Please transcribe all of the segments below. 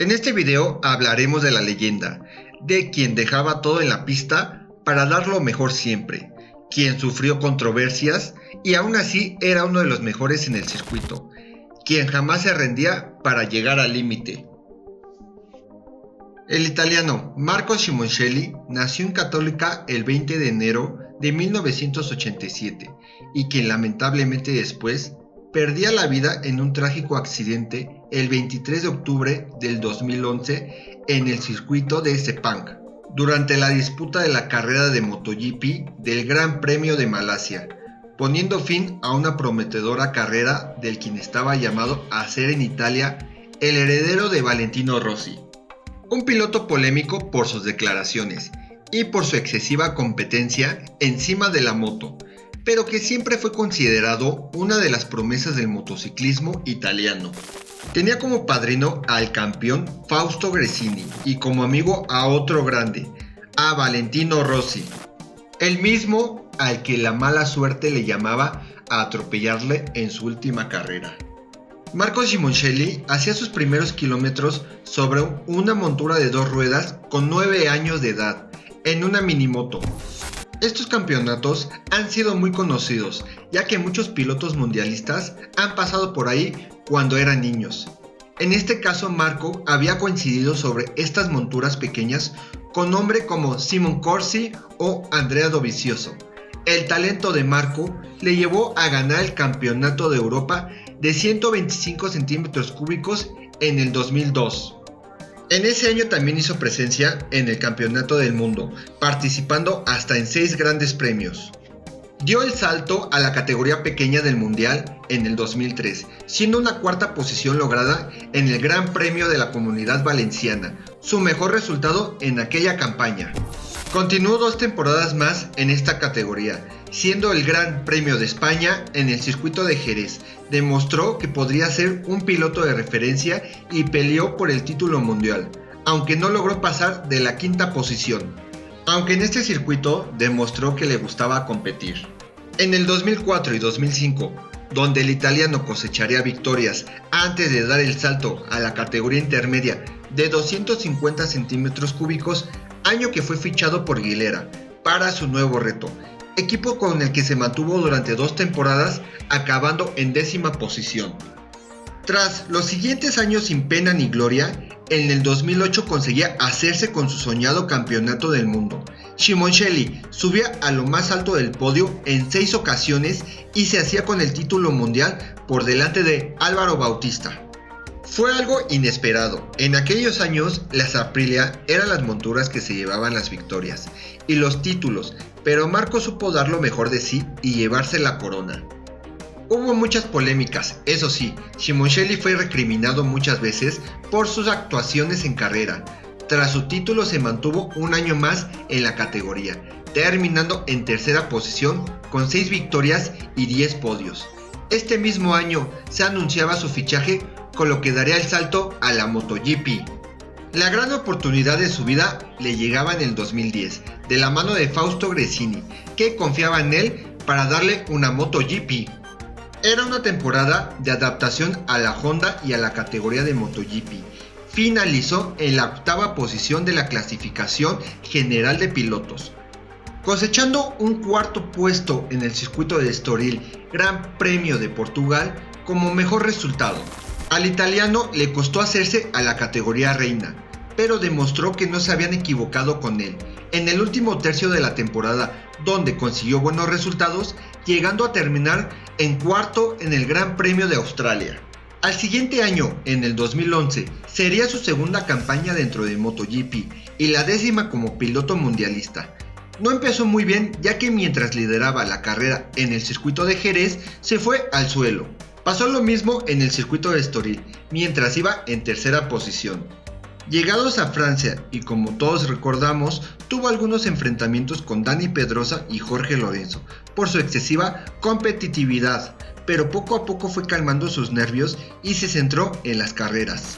En este video hablaremos de la leyenda, de quien dejaba todo en la pista para dar lo mejor siempre, quien sufrió controversias y aún así era uno de los mejores en el circuito, quien jamás se rendía para llegar al límite. El italiano Marco Simoncelli nació en Católica el 20 de enero de 1987 y quien lamentablemente después perdía la vida en un trágico accidente el 23 de octubre del 2011 en el circuito de Sepang, durante la disputa de la carrera de MotoGP del Gran Premio de Malasia, poniendo fin a una prometedora carrera del quien estaba llamado a ser en Italia el heredero de Valentino Rossi. Un piloto polémico por sus declaraciones y por su excesiva competencia encima de la moto, pero que siempre fue considerado una de las promesas del motociclismo italiano. Tenía como padrino al campeón Fausto Gresini y como amigo a otro grande, a Valentino Rossi, el mismo al que la mala suerte le llamaba a atropellarle en su última carrera. Marco Simoncelli hacía sus primeros kilómetros sobre una montura de 2 ruedas con 9 años de edad, en una minimoto. Estos campeonatos han sido muy conocidos, ya que muchos pilotos mundialistas han pasado por ahí cuando eran niños. En este caso, Marco había coincidido sobre estas monturas pequeñas con hombres como Simon Corsi o Andrea Dovizioso. El talento de Marco le llevó a ganar el Campeonato de Europa de 125 centímetros cúbicos en el 2002. En ese año también hizo presencia en el Campeonato del Mundo, participando hasta en 6 grandes premios. Dio el salto a la categoría pequeña del Mundial en el 2003, siendo una cuarta posición lograda en el Gran Premio de la Comunidad Valenciana, su mejor resultado en aquella campaña. Continuó 2 temporadas más en esta categoría, siendo el Gran Premio de España en el circuito de Jerez. Demostró que podría ser un piloto de referencia y peleó por el título mundial, aunque no logró pasar de la 5ª posición. Aunque en este circuito demostró que le gustaba competir. En el 2004 y 2005, donde el italiano cosecharía victorias antes de dar el salto a la categoría intermedia de 250 centímetros cúbicos, año que fue fichado por Gilera para su nuevo reto, equipo con el que se mantuvo durante 2 temporadas, acabando en 10ª posición. Tras los siguientes años sin pena ni gloria, en el 2008 conseguía hacerse con su soñado campeonato del mundo. Simoncelli subía a lo más alto del podio en 6 ocasiones y se hacía con el título mundial por delante de Álvaro Bautista. Fue algo inesperado. En aquellos años, las Aprilia eran las monturas que se llevaban las victorias y los títulos, pero Marco supo dar lo mejor de sí y llevarse la corona. Hubo muchas polémicas, eso sí, Simoncelli fue recriminado muchas veces por sus actuaciones en carrera. Tras su título se mantuvo un año más en la categoría, terminando en 3ª posición con 6 victorias y 10 podios. Este mismo año se anunciaba su fichaje, con lo que daría el salto a la MotoGP. La gran oportunidad de su vida le llegaba en el 2010, de la mano de Fausto Gresini, que confiaba en él para darle una MotoGP. Era una temporada de adaptación a la Honda y a la categoría de MotoGP. Finalizó en la 8ª posición de la clasificación general de pilotos, cosechando un 4º puesto en el circuito de Estoril, Gran Premio de Portugal, como mejor resultado. Al italiano le costó hacerse a la categoría reina, pero demostró que no se habían equivocado con él en el último tercio de la temporada, donde consiguió buenos resultados, llegando a terminar en 4º en el Gran Premio de Australia. Al siguiente año, en el 2011, sería su 2ª campaña dentro de MotoGP y la 10ª como piloto mundialista. No empezó muy bien, ya que mientras lideraba la carrera en el circuito de Jerez, se fue al suelo. Pasó lo mismo en el circuito de Estoril, mientras iba en 3ª posición. Llegados a Francia, y como todos recordamos, tuvo algunos enfrentamientos con Dani Pedrosa y Jorge Lorenzo por su excesiva competitividad, pero poco a poco fue calmando sus nervios y se centró en las carreras.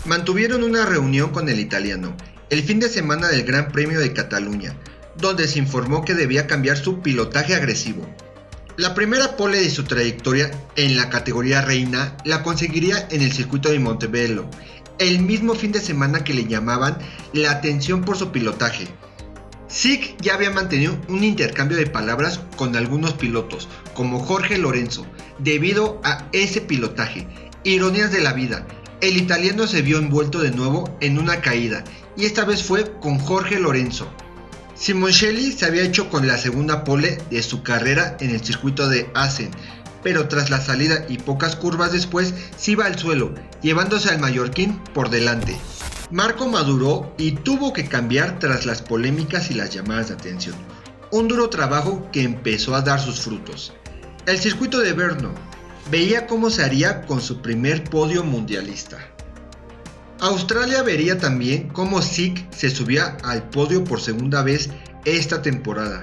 Mantuvieron una reunión con el italiano el fin de semana del Gran Premio de Cataluña, donde se informó que debía cambiar su pilotaje agresivo. La primera pole de su trayectoria en la categoría reina la conseguiría en el circuito de Montebello, el mismo fin de semana que le llamaban la atención por su pilotaje. Sick ya había mantenido un intercambio de palabras con algunos pilotos, como Jorge Lorenzo, debido a ese pilotaje. Ironías de la vida, el italiano se vio envuelto de nuevo en una caída, y esta vez fue con Jorge Lorenzo. Simoncelli se había hecho con la segunda pole de su carrera en el circuito de Assen, pero tras la salida y pocas curvas después se iba al suelo, llevándose al mallorquín por delante. Marco maduró y tuvo que cambiar tras las polémicas y las llamadas de atención. Un duro trabajo que empezó a dar sus frutos. El circuito de Brno veía cómo se haría con su primer podio mundialista. Australia vería también cómo Sick se subía al podio por segunda vez esta temporada.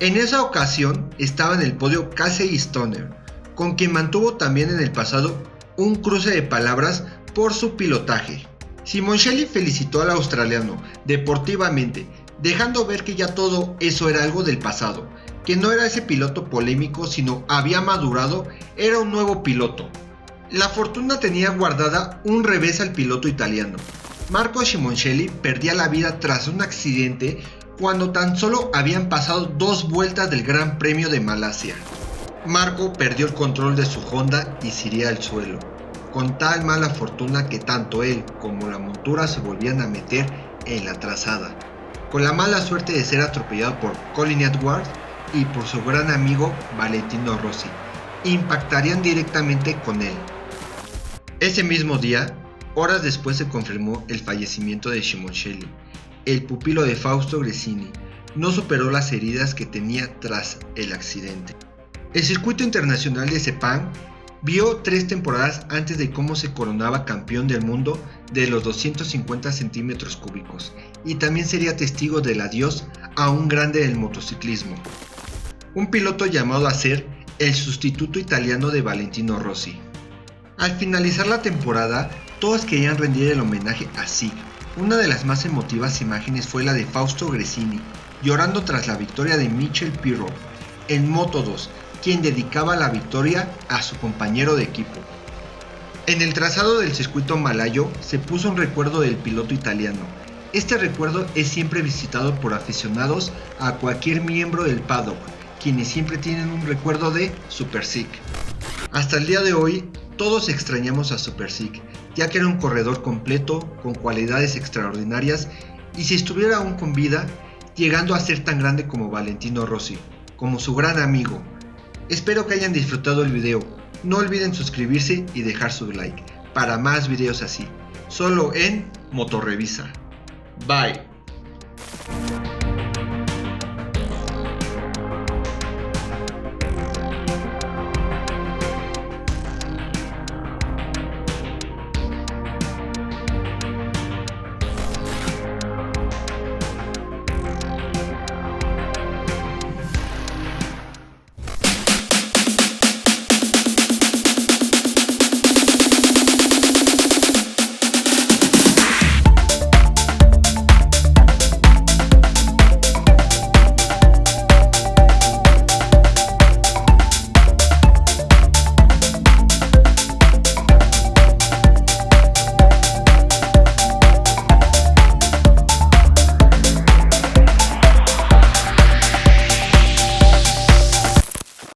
En esa ocasión estaba en el podio Casey Stoner, con quien mantuvo también en el pasado un cruce de palabras por su pilotaje. Simoncelli felicitó al australiano deportivamente, dejando ver que ya todo eso era algo del pasado, que no era ese piloto polémico, sino había madurado, era un nuevo piloto. La fortuna tenía guardada un revés al piloto italiano. Marco Simoncelli perdía la vida tras un accidente cuando tan solo habían pasado 2 vueltas del Gran Premio de Malasia. Marco perdió el control de su Honda y se iría al suelo, con tal mala fortuna que tanto él como la montura se volvían a meter en la trazada, con la mala suerte de ser atropellado por Colin Edwards y por su gran amigo Valentino Rossi. Impactarían directamente con él. Ese mismo día, horas después, se confirmó el fallecimiento de Simoncelli. El pupilo de Fausto Gresini no superó las heridas que tenía tras el accidente. El circuito internacional de Sepang vio 3 temporadas antes de cómo se coronaba campeón del mundo de los 250 centímetros cúbicos, y también sería testigo del adiós a un grande del motociclismo, un piloto llamado a ser el sustituto italiano de Valentino Rossi. Al finalizar la temporada, todos querían rendir el homenaje a Sick. Una de las más emotivas imágenes fue la de Fausto Gresini, llorando tras la victoria de Michel Pirro en Moto2, quien dedicaba la victoria a su compañero de equipo. En el trazado del circuito malayo se puso un recuerdo del piloto italiano. Este recuerdo es siempre visitado por aficionados a cualquier miembro del paddock, quienes siempre tienen un recuerdo de Super Sick. Hasta el día de hoy, todos extrañamos a Super Sick, ya que era un corredor completo, con cualidades extraordinarias, y si estuviera aún con vida, llegando a ser tan grande como Valentino Rossi, como su gran amigo. Espero que hayan disfrutado el video. No olviden suscribirse y dejar su like para más videos así, solo en Motorrevisa. Bye.